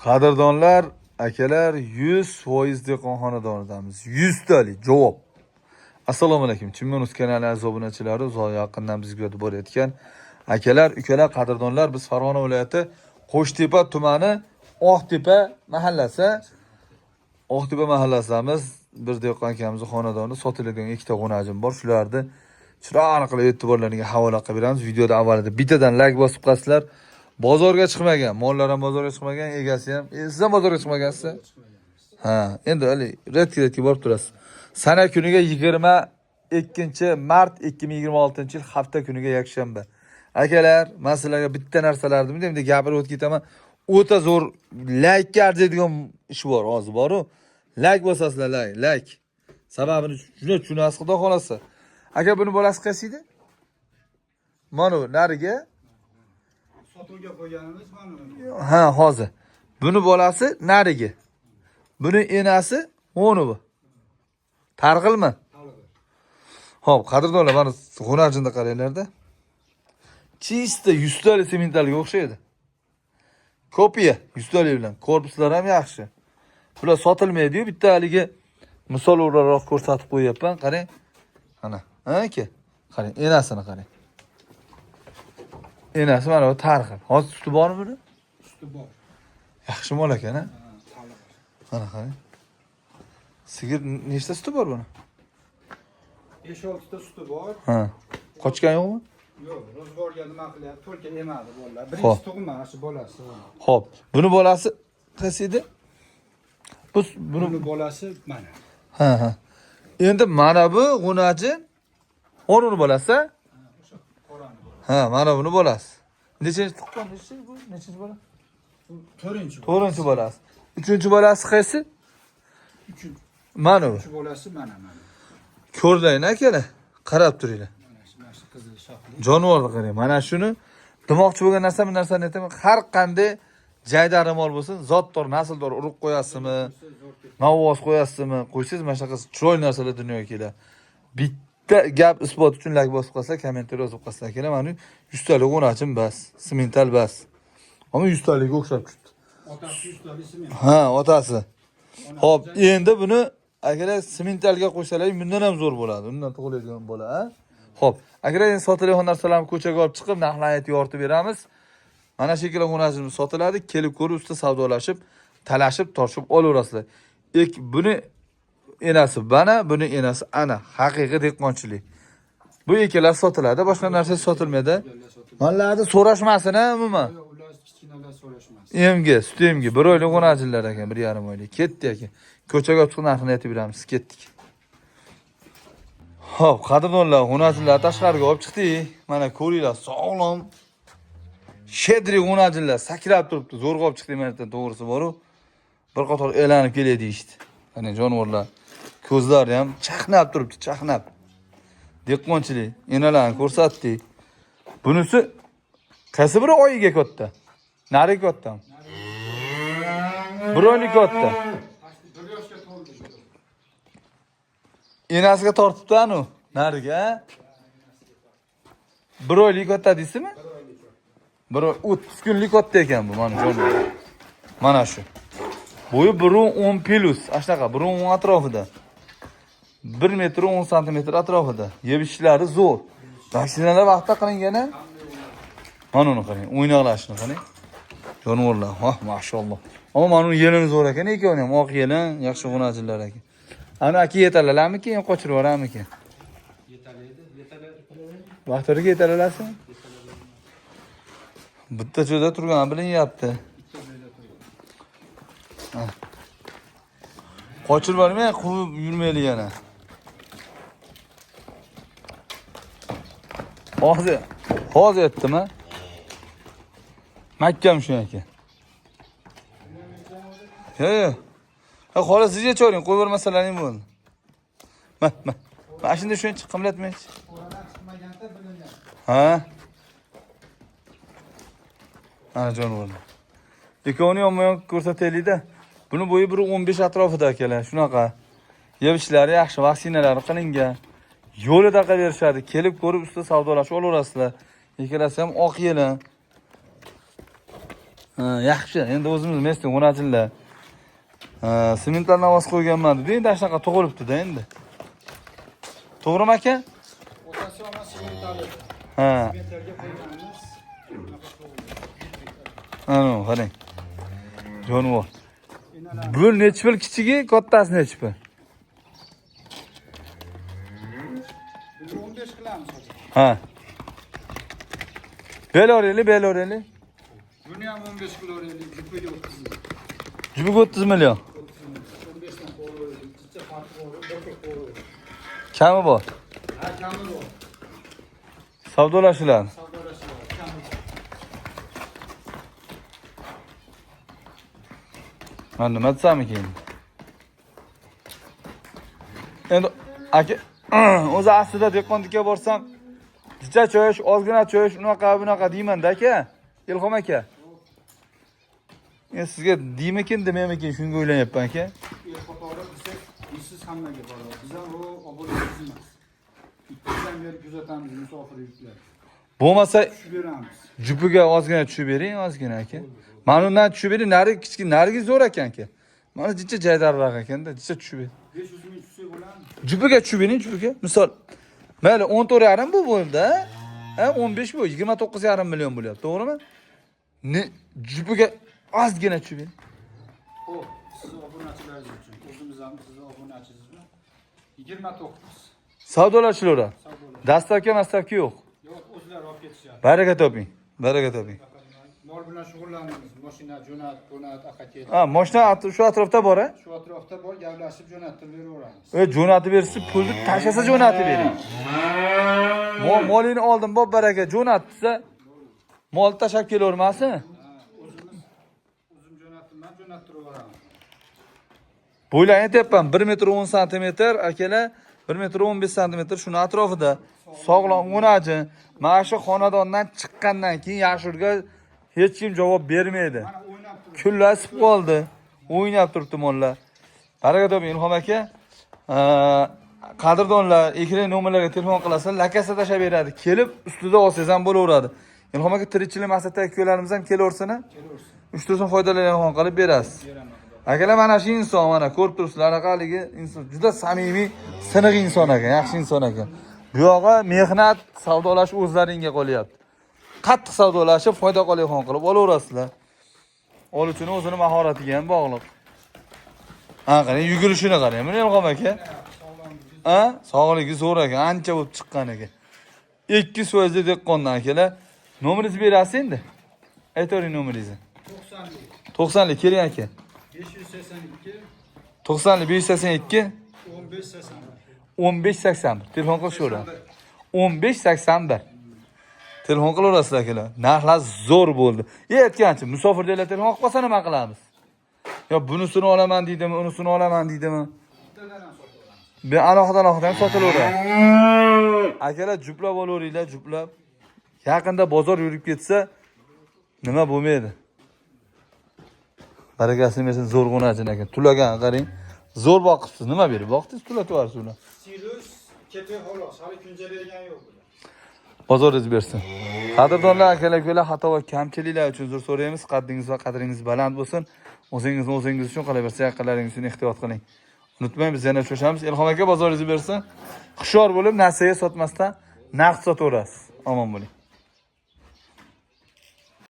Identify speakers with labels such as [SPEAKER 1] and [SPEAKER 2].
[SPEAKER 1] Qadrdonlar, akalar, 100% dehqon xonadonidamiz. 100 talik javob. Assalomu alaykum. Chimyon kanali a'zo obunachilari uzoq yaqindan bizga yetib borayotgan akalar, ukalar, qadrdonlar, biz Farg'ona viloyati Qo'shtepa tumani Oqtepa mahallasi. Oqtepa mahallasimiz bir dehqon akamizning xonadoni sotiladigan ikkita xonajim bor. Shularni chiroyli qilib e'tiborlariga havola qilib beramiz. Videoda avvalida bittadan like bosib qo'yasizlar. Bozorga chiqmagan, mollar ham bozorga chiqmagan, egasi ham. Siz ham bozorga chiqmagansiz? Ha, endi hali redki borib turasiz. Sana kuniga 22-mart 2026-yil hafta kuniga yakshanba. Akalar, men sizlarga bitta narsalarni endi gapirib o'tib ketaman. O'ta zo'r like arziydigan ish bor, hozir bor-ku. Like bosasizlar, like. Sababini shuni tushunasiz, xudo xolasa. Aka, buni bolasi qaysi edi? Mana bu nariga
[SPEAKER 2] sotuvga qo'yganimiz mana.
[SPEAKER 1] Ha, hozir. Buni bolasi nariga. Buni enasi o'ni bu. Targ'ilmi? Xo'p, qadrdonlar, mana xonajinda qaranglar-da. Chista 100 talik sementalga o'xshaydi. Kopiya 100 talik bilan. Korpuslar ham yaxshi. Bular sotilmaydi-yu, bitta haligi misol o'raroq ko'rsatib qo'yapman. Qarang. Mana. Ha, aka. Qarang, enasini qarang. Enasi mana bu targ'il. Hozir suti bormi buni?
[SPEAKER 2] Suti bor.
[SPEAKER 1] Yaxshi mol ekan, ha?
[SPEAKER 2] Taliq.
[SPEAKER 1] Mana qarang. Sigir nechta suti bor buni?
[SPEAKER 2] 5-6 ta suti bor.
[SPEAKER 1] Ha. Qochgan yo'qmi?
[SPEAKER 2] Yo'q, ro'zg'orga nima qilyapti? To'lka emadi bolalar.
[SPEAKER 1] Xo'p.
[SPEAKER 2] Birinchi tug'ma mana shu bolasi.
[SPEAKER 1] Xo'p, buni bolasi qaysi edi? Buni
[SPEAKER 2] Buni bolasi mana.
[SPEAKER 1] ha. Endi mana bu g'unajin o'rni bolasi.
[SPEAKER 2] O'sha qorani bor.
[SPEAKER 1] Ha, mana buni bolasi. Nechinchi tuqqan bu? Nechinchi bola?
[SPEAKER 2] Bu 4-chi.
[SPEAKER 1] 4-chi bolasi. 3-chi bolasi qaysi?
[SPEAKER 2] 3-chi
[SPEAKER 1] Mana bu.
[SPEAKER 2] bolasi mana.
[SPEAKER 1] Ko'rlayin akalar. Qarab turinglar.
[SPEAKER 2] Mana shu qizil shoxli.
[SPEAKER 1] Jonivorni qarang. Mana shuni demoqchi bo'lgan bir narsani aytaman. Har qanday jaydari mol bo'lsin, zotdor, nasldor urug' qo'yasizmi? Navoz qo'yasizmi? Qo'ysangiz mana shunaqa chiroyli narsalar dunyoga keladi. Bitta gap isbot uchun like bosib qo'ysa, kommentar yozib qo'ysa kerak. Mana 100 talik o'rnachim bas, semental bas. Ammo 100 talikga o'xshab ketdi.
[SPEAKER 2] Otasi 100 talik sement.
[SPEAKER 1] Ha, otasi. Xo'p, endi buni akalar sementalga qo'ysalar, bundan ham zo'r bo'ladi. Undan tug'iladigan bola, ha? Xo'p, akalar endi sotiladigan narsalarni ko'chaga olib chiqib, narxlarni yoritib beramiz. Mana shu ikkala xonajimiz sotiladi. Kelib ko'rib, ustida savdolashib, talashib, tortishib olaverasizlar. Buni enasi bana, buni enasi ana. Haqiqiy dehqonchilik. Bu ikkalasi sotiladi, boshqa narsa sotilmaydi. Manlarda so'rashmasin, umuman.
[SPEAKER 2] Ular kichkinalar so'rashmas.
[SPEAKER 1] Emga, sut emga 1 oylik xonajinlar ekan, 1,5 oylik. Ketdi ekan. Ko'chaga olib chiqib narxini aytib beramiz, ketdik. Xo'p, qadrdonlar, xonajinlar tashqariga olib chiqdik. Mana ko'ringlar, sog'lom. Shedri xonajinlar sakrab turibdi. Zo'rg'a olib chiqdik men aytdim, to'g'risi bor-ku. Bir qator elanib keladi ishdi. Qani jonivorlar ko'zlari ham chaqnab turibdi, chaqnab. Dehqonchilik, enalarni ko'rsatdik. Bunisi qaysi biri oyiga katta? Nari katta. 1 oylik katta.
[SPEAKER 2] 1 yoshga to'ldi.
[SPEAKER 1] Enasiga tortibdi-anu, nariga. 1 oylik katta deysizmi? 30 kunlik katta ekan bu, mana jonivor. Mana shu. Bo'yi 1.10 plus, ashaqa 1.10 atrofida. 1 metr 10 santimetr atrofida. Yeb ishlari zo'r. Vaksinalar vaqtida qilingan-a? Mana uni qarang, o'ynoqlashini qarang. Jonivorlar, ha, mashalloh. Ammo mana uni yelini zo'r ekan, ikkovini ham oq yelin, yaxshi xonajinlar ekan. Ana aka yetalalarmiki, qochirib yuboramiki? Yetalaydi. Vaqtiga yetalalasizmi? Bitta joyda turgan bilinyapti. Qochirib yubormay, quvib yurmaylik yana. Hozir aytdim-a? Mahkam shu ekan. Yo'q. Ha, xolos sizga cho'ring, qo'yib bermasalaring bo'ldi. Mana shunda shuni chiqimlatmaychi.
[SPEAKER 2] Oradan chiqmaganda bilingan.
[SPEAKER 1] Ha? Ana jonivorlar. Ikkovini yonma-yon ko'rsataylik-da. Buni bo'yi 1.15 atrofida akalar, shunaqa. Yeb ishlari yaxshi, vaksinalari qilingan. Yo'lida qilib kelib ko'rib ustida savdolashib olaverasizlar. Ikkalasi ham oq yelin. Ha, yaxshi. Endi o'zimiz mesni o'rnatillar. Ha, sementlar navoz qo'yganman dedi. Endi shunaqa tug'ilibdi-da endi. To'g'rimi aka?
[SPEAKER 2] Otasi ona simentali.
[SPEAKER 1] Ha.
[SPEAKER 2] Simentlarga qo'yganimiz.
[SPEAKER 1] Ana, qarang. Jonivor.
[SPEAKER 2] Inalar.
[SPEAKER 1] Bu nechi pul kichigi, kattasi nechi pul?
[SPEAKER 2] Biz 15 qilamiz hozir.
[SPEAKER 1] Ha. Beloreli.
[SPEAKER 2] Buni ham 15 kilo o'raylik, jupiga o'tkazdik.
[SPEAKER 1] Jubiga 30 million.
[SPEAKER 2] 15 dan qo'ydik. Chicha farqi bor, bir qo'ydik.
[SPEAKER 1] Kami bor.
[SPEAKER 2] Ha, kami bor.
[SPEAKER 1] Savdolashiladi.
[SPEAKER 2] Savdolashib, kami bor.
[SPEAKER 1] Men nima desam ekan? Endi aka o'zi aslida dehqonlikka borsam, jicha cho'yish, ozgina cho'yish, bunaqa deyman-da aka. Ilhom aka. Men sizga deymikin, demaymikin shunga o'ylanyapman aka.
[SPEAKER 2] El qatori desak, siz hammaga boradi. Biz ham u obodonimiz emas. Ikkidan beri kuzatamiz musofirliklar.
[SPEAKER 1] Bo'lmasa
[SPEAKER 2] Tushib beramiz.
[SPEAKER 1] jupiga ozgina tushib bering, ozgina aka. Mana undan tushib bering, narigi zo'r ekan aka. Mana jicha jaydarroq ekanda, jicha tushib bering.
[SPEAKER 2] 500 ming tushsa bo'ladimi?
[SPEAKER 1] Jupiga tushib bering, jupiga. Misol, mayli 14,5 bu bo'ldi, ha? 15 bu, 29,5 million bo'lyapti, to'g'rimi? Jupiga ozgina tushib bering.
[SPEAKER 2] Xo'p, siz obunachilaringiz uchun. O'zimiz ham sizni obunachingizmi? 29.
[SPEAKER 1] Savdolashinglar.
[SPEAKER 2] Savdolar.
[SPEAKER 1] Dastavka yo'q.
[SPEAKER 2] Yo'q, o'zlari olib ketishadi.
[SPEAKER 1] Baraka toping.
[SPEAKER 2] Mol bilan shug'ullanamiz. Mashina jo'nat, aqaket.
[SPEAKER 1] Ha, mashina shu atrofda bor, ha?
[SPEAKER 2] Shu atrofda bor, gaplashib jo'natib beraveramiz.
[SPEAKER 1] Jo'natib bersa, pulni tashlasa jo'natib bering. Molini oldim, bob baraka jo'natsa, mol tashlab kelavermasin.
[SPEAKER 2] O'zim jo'natdim, jo'nattiraveramiz.
[SPEAKER 1] Bo'ylarni aytyapman, 1 metr 10 santimetr, akalar, 1 metr 15 santimetr shuni atrofida. Sog'lom o'naji. Mana shu xonadondan chiqqandan keyin yashurga hech kim javob bermaydi.
[SPEAKER 2] Mana o'ynab turibdi.
[SPEAKER 1] Kullasib qoldi. O'ynab turibdi mollar. Baraka toping Ilhom aka. Qadrdonlar, ekran nomerlariga telefon qilasiz, lakasa tashlab beradi. Kelib ustida olsangiz ham bo'laveradi. Ilhom aka tirikchilik maqsadidagi ko'larimiz ham kelaversin.
[SPEAKER 2] Kelaversin.
[SPEAKER 1] 3 tursin foydalanadigan qilib berasiz.
[SPEAKER 2] Beraman.
[SPEAKER 1] Akalar mana shu inson, mana ko'rib turibsizlar, anaqaligi inson juda samimiy, siniq inson ekan, yaxshi inson ekan. Bu yog'i mehnat, savdolash o'zlaringga qolyapti. Qattiq savdolashib, foyda qolayotgan qilib olaverasizlar. Oluvchini o'zini mahoratiga ham bog'liq. Ha, qarang, yugurishini qarang. Mana Ilhom aka. Ha, sog'ligi zo'r ekan, ancha bo'lib chiqqan ekan. 2% dehqondan akalar. Nomeringizni berasiz endi. Aytavering nomeringizni. 90lik keling aka.
[SPEAKER 2] 582
[SPEAKER 1] 90lik 582
[SPEAKER 2] 15 81.
[SPEAKER 1] 1581. Telefon qilishaveradi. 1581. Telefon qilaverasizlar akalar. Narxlar zo'r bo'ldi. Aytgancha, musofirdagilar telefon qilib qolsa nima qilamiz? Yo bunisini olaman deydimi, unisini olaman deydimi?
[SPEAKER 2] Bittadan ham sotaveramiz.
[SPEAKER 1] Ben alohida ham sotilaveradi. Akalar juplab olaveringlar, juplab. Yaqinda bozor yurib ketsa nima bo'lmaydi. Barakasi bersin, zo'r qo'najin ekan. Tulagan qarang. Zo'r boqibsiz. Nima berib boqdingiz? Tulatib yuborsiz uni.
[SPEAKER 2] Sirus kepe xolos, hali kunjalagan yo'q bular.
[SPEAKER 1] Bozoringiz bersin. Qadrdonlar akalar, xato va kamchiliklar uchun uzr so'raymiz. Qaddingiz va qadringiz baland bo'lsin. O'zingiz uchun qolaversa, yaqinlaringiz uchun ehtiyot qiling. Unutmang, biz yana uchrashamiz. Ilhom aka bozoringizni bersin. Hushyor bo'lib, narsaga sotmasdan naqd sotaverasiz. Omon bo'ling.